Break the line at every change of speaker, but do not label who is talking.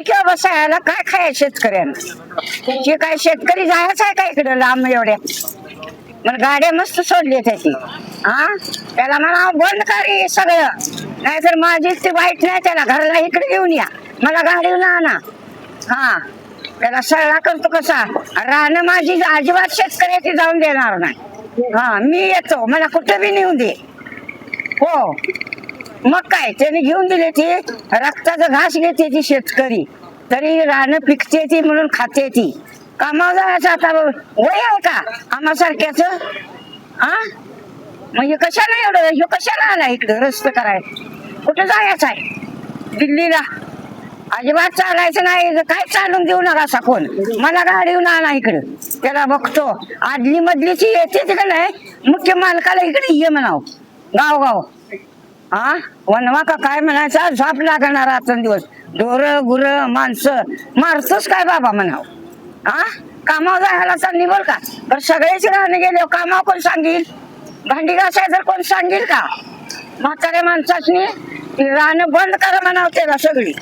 किंवा बसायला काय खाय शेतकऱ्यांना जे काय शेतकरी जायचं आहे का इकडे लांब एवढ्या मला गाड्या मस्त सोडली त्याची हा त्याला म्हणा बंद करी सगळं नाहीतर माझी ती वाईट नाही त्याला घराला इकडे घेऊन या मला गाडीवर आणा हा त्याला सगळा करतो कसा राहणं माझी अजिबात शेतकऱ्याची जाऊन देणार नाही हा मी येतो मला कुठं बी नेऊ दे हो मग काय त्याने घेऊन दिले ती रक्ताचा घास घेते ती शेतकरी तरी राहणं पिकते ती म्हणून खाते ती कामावर जायचं आता वय आहे का आम्हासारख्याच हा म्हणजे कशाला एवढं ह्यो कशाला आला इकडं रस्ते करायला कुठं जायचं आहे दिल्लीला अजिबात चालायचं नाही काय चालून देऊ नका असा कोण मला गाडीहून आणा इकडं त्याला बघतो आदली मधलीची येते का नाही मुख्य मालकाला इकडे ये म्हणाव गाव गाव हा वनवा का काय म्हणायचा झोप लागणार रात्र दिवस ढोर गुर माणसं मारतोच काय बाबा म्हणाव हा कामावर जायला चालली बोल का तर सगळेच राहणे गेले कामावर कोण सांगेल भांडी घासायचं कोण सांगेल का म्हाताऱ्या माणसाची राहणं बंद करा म्हणाव त्याला सगळी